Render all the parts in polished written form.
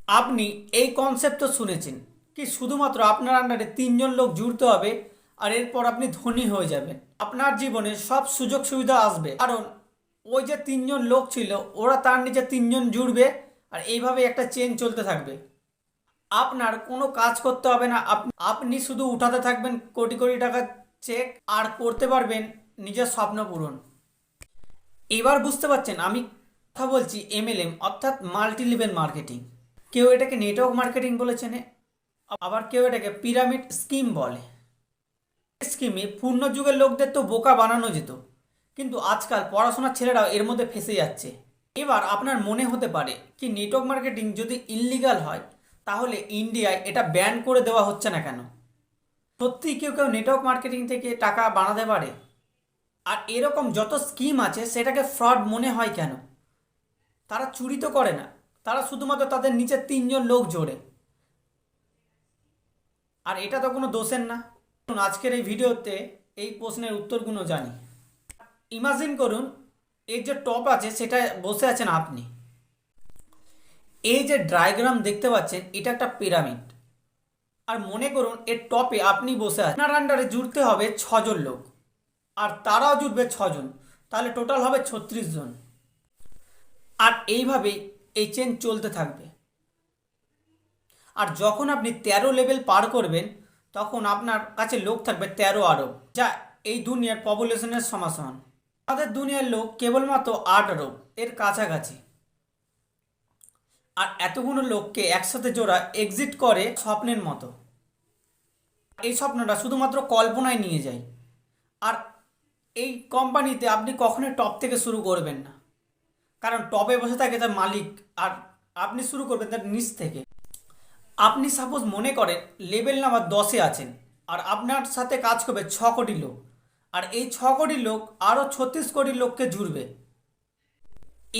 আপনি এই কনসেপ্ট তো শুনেছেন কি শুধুমাত্র আপনার আন্ডারে তিনজন লোক জুড়তে হবে আর এরপর আপনি ধনী হয়ে যাবেন। আপনার জীবনে সব সুযোগ সুবিধা আসবে, কারণ ওই যে তিনজন লোক ছিল ওরা তার নিচে তিনজন জুড়বে আর এইভাবে একটা চেন চলতে থাকবে। আপনার কোনো কাজ করতে হবে না, আপনি শুধু উঠাতে থাকবেন কোটি কোটি টাকা চেক আর করতে পারবেন নিজের স্বপ্ন পূরণ। এবার বুঝতে পারছেন আমি কথা বলছি এমএলএম অর্থাৎ মাল্টি লেভেল মার্কেটিং। কেউ এটাকে নেটওয়ার্ক মার্কেটিং বলেছেন, আবার কেউ এটাকে পিরামিড স্কিম বলে। স্কিমে পূর্ণ যুগের লোকদের তো বোকা বানানো যেত, কিন্তু আজকাল পড়াশোনার ছেলেরাও এর মধ্যে ফেঁসে যাচ্ছে। এবার আপনার মনে হতে পারে কি নেটওয়ার্ক মার্কেটিং যদি ইললিগাল হয় তাহলে ইন্ডিয়ায় এটা ব্যান করে দেওয়া হচ্ছে না কেন? সত্যি কেউ কেউ নেটওয়ার্ক মার্কেটিং থেকে টাকা বানাতে পারে? আর এরকম যত স্কিম আছে সেটাকে ফ্রড মনে হয় কেন? তারা চুরি তো করে না, তারা শুধুমাত্র তাদের নিচে তিনজন লোক জোড়ে। আর এটা তো কোনো দোষের না। আজকের এই ভিডিওতে এই প্রশ্নের উত্তরগুলো জানি। ইমাজিন করুন এর যে টপ আছে সেটা বসে আছেন আপনি। এই যে ডায়াগ্রাম দেখতে পাচ্ছেন এটা একটা পিরামিড। আর মনে করুন এর টপে আপনি বসে আছেন। আপনার আন্ডারে জুড়তে হবে ছজন লোক আর তারাও জুটবে ছজন, তাহলে টোটাল হবে 36 জন। আর এইভাবেই এই চেন চলতে থাকবে। আর যখন আপনি 13 লেভেল পার করবেন তখন আপনার কাছে লোক থাকবে 13 আরব, যা এই দুনিয়ার পপুলেশনের সমান। আমাদের দুনিয়ার লোক কেবলমাত্র 8 আরব এর কাছাকাছি। আর এতগুলো লোককে একসাথে জোড়া এক্সিট করে স্বপ্নের মতো। এই স্বপ্নটা শুধুমাত্র কল্পনায় নিয়ে যায়। আর এই কোম্পানিতে আপনি কখনোই টপ থেকে শুরু করবেন না, কারণ টপে বসে থাকে তার মালিক আর আপনি শুরু করবেন তার নিচ থেকে। আপনি সাপোজ মনে করেন লেভেল নাম্বার 10-এ আছেন আর আপনার সাথে কাজ করবে 6 কোটি লোক, আর এই 6 কোটি লোক আরও 36 কোটি লোককে জুড়বে।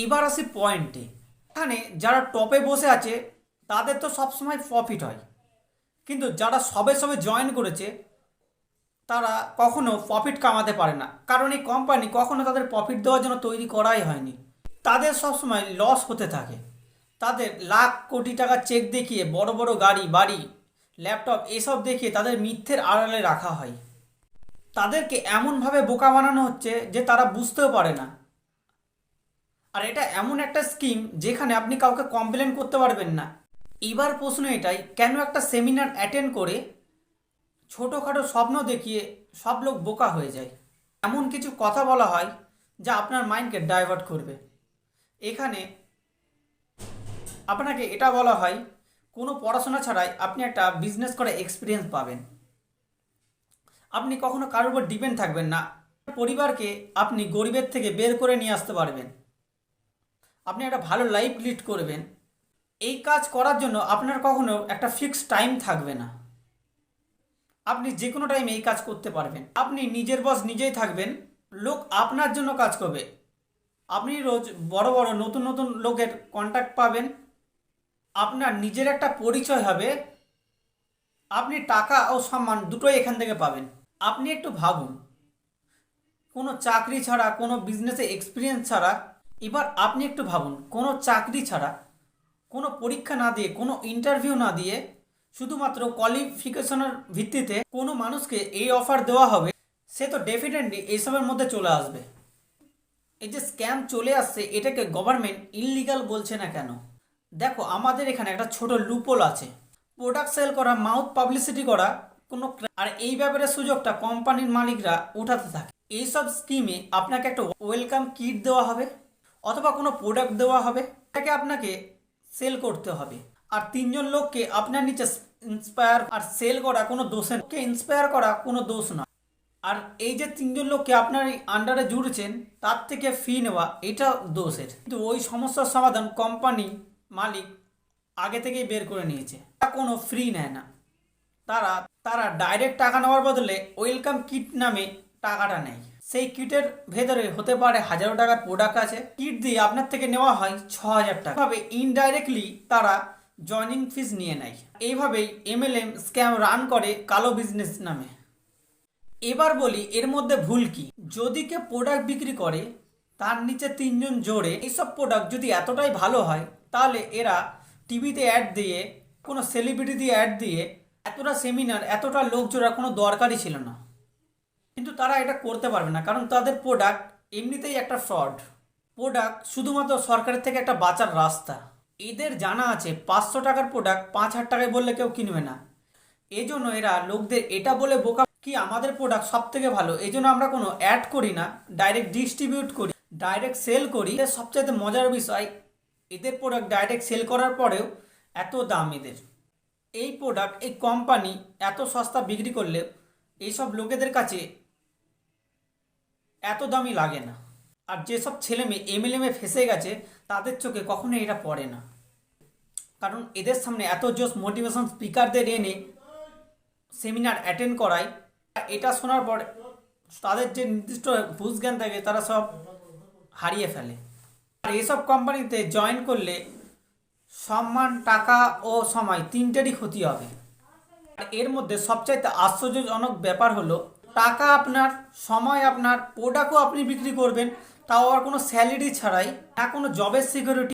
এবার আসি পয়েন্টে। এখানে যারা টপে বসে আছে তাদের তো সবসময় প্রফিট হয়, কিন্তু যারা সবে সবে জয়েন করেছে তারা কখনো প্রফিট কামাতে পারে না, কারণ এই কোম্পানি কখনো তাদের প্রফিট দেওয়ার জন্য তৈরি করাই হয়নি। তাদের সবসময় লস হতে থাকে। তাদের লাখ কোটি টাকা চেক দেখিয়ে বড় বড় গাড়ি বাড়ি ল্যাপটপ এসব দেখিয়ে তাদের মিথ্যের আড়ালে রাখা হয়। তাদেরকে এমনভাবে বোকা বানানো হচ্ছে যে তারা বুঝতেও পারে না। আর এটা এমন একটা স্কিম যেখানে আপনি কাউকে কমপ্লেন করতে পারবেন না। এবার প্রশ্ন এটাই, কেন একটা সেমিনার অ্যাটেন্ড করে ছোটোখাটো স্বপ্ন দেখিয়ে সব লোক বোকা হয়ে যায়? এমন কিছু কথা বলা হয় যা আপনার মাইন্ডকে ডাইভার্ট করবে। এখানে আপনাকে এটা বলা হয় কোনো পড়াশোনা ছাড়াই আপনি একটা বিজনেস করে এক্সপিরিয়েন্স পাবেন। আপনি কখনো কারোর উপর ডিপেন্ড থাকবেন না। পরিবারকে আপনি গরিবের থেকে বের করে নিয়ে আসতে পারবেন। আপনি একটা ভালো লাইফ লিড করবেন। এই কাজ করার জন্য আপনার কখনো একটা ফিক্সড টাইম থাকবে না। আপনি যে কোনো টাইমে এই কাজ করতে পারবেন। আপনি নিজের বস নিজেই থাকবেন, লোক আপনার জন্য কাজ করবে। আপনি রোজ বড় বড় নতুন নতুন লোকের কন্ট্যাক্ট পাবেন। আপনার নিজের একটা পরিচয় হবে। আপনি টাকা ও সম্মান দুটোই এখান থেকে পাবেন। আপনি একটু ভাবুন, কোনো চাকরি ছাড়া, কোনো বিজনেসে এক্সপিরিয়েন্স ছাড়া, এবার আপনি একটু ভাবুন কোনো চাকরি ছাড়া, কোনো পরীক্ষা না দিয়ে, কোনো ইন্টারভিউ না দিয়ে, শুধুমাত্র কোয়ালিফিকেশনের ভিত্তিতে কোনো মানুষকে এই অফার দেওয়া হবে, সে তো ডেফিনেটলি এইসবের মধ্যে চলে আসবে। এই যে স্ক্যাম চলে আসছে এটাকে গভর্নমেন্ট ইললিগাল বলছে না কেন? দেখো আমাদের এখানে একটা ছোট লুপোল আছে। প্রোডাক্ট সেল করা, মাউথ পাবলিসিটি করা, কোনো আর এই ব্যাপারে সুযোগটা কোম্পানির মালিকরা উঠাতে থাকে। এইসব স্কিমে আপনাকে একটা ওয়েলকাম কিট দেওয়া হবে অথবা কোনো প্রোডাক্ট দেওয়া হবে, এটাকে আপনাকে সেল করতে হবে। আর তিনজন লোককে আপনার নিচে ইন্সপায়ার আর সেল করা কোনো দোষের, ইন্সপায়ার করা কোনো দোষ না। আর এই যে তিনজন লোককে আপনার আন্ডারে জুড়েছেন তার থেকে ফি নেওয়া এটা দোষের। কিন্তু ওই সমস্যার সমাধান কোম্পানি মালিক আগে থেকেই বের করে নিয়েছে। তারা কোনো ফ্রি নেয় না, তারা তারা ডাইরেক্ট টাকা নেওয়ার বদলে ওয়েলকাম কিট নামে টাকাটা নেয়। সেই কিটের ভেতরে হতে পারে হাজারো টাকার প্রোডাক্ট আছে, কিট দিয়ে আপনার থেকে নেওয়া হয় 6,000 টাকা। এভাবে ইনডাইরেক্টলি তারা জয়নিং ফিস নিয়ে নেয়। এইভাবেই এমএলএম স্ক্যাম রান করে কালো বিজনেস নামে। এবার বলি এর মধ্যে ভুল কি? যদি কেউ প্রোডাক্ট বিক্রি করে তার নিচে তিনজন জোড়ে, এইসব প্রোডাক্ট যদি এতটাই ভালো হয় তাহলে এরা টিভিতে অ্যাড দিয়ে, কোনো সেলিব্রিটি দিয়ে অ্যাড দিয়ে এতটা সেমিনার, এতটা লোক জোড়ার কোনো দরকারই ছিল না। কিন্তু তারা এটা করতে পারবে না, কারণ তাদের প্রোডাক্ট এমনিতেই একটা ফ্রড প্রোডাক্ট, শুধুমাত্র সরকারের থেকে একটা বাঁচার রাস্তা। এদের জানা আছে 500 টাকার প্রোডাক্ট 5,000 টাকায় বললে কেউ কিনবে না। এই জন্য এরা লোকদের এটা বলে বোকা কি আমাদের প্রোডাক্ট সব থেকে ভালো, এই জন্য আমরা কোনো অ্যাড করি না, ডাইরেক্ট ডিস্ট্রিবিউট করি, ডাইরেক্ট সেল করি। এর সবচেয়ে মজার বিষয়, এদের প্রোডাক্ট ডাইরেক্ট সেল করার পরেও এত দাম এদের। এই প্রোডাক্ট, এই কোম্পানি এত সস্তা বিক্রি করলে এইসব লোকেদের কাছে এত দামই লাগে না। আর যেসব ছেলে মেয়ে এমএলএমে ফেসে গেছে তাদের চোখে কখনোই এটা পড়ে না, কারণ এদের সামনে এত জোস মোটিভেশন স্পিকারদের এনে সেমিনার অ্যাটেন্ড করায়, এটা শোনার পর তাদের যে নির্দিষ্ট বুঝ জ্ঞান থাকে তারা সব হারিয়ে ফেলে। আর এসব কোম্পানিতে জয়েন করলে সম্মান, টাকা ও সময় তিনটেরই ক্ষতি হবে। আর এর মধ্যে সবচাইতে আশ্চর্যজনক ব্যাপার হলো, টাকা আপনার, সময় আপনার, প্রোডাক্টও আপনি বিক্রি করবেন, তাও আর কোনো স্যালারি ছাড়াই, না কোনো জবের সিকিউরিটি।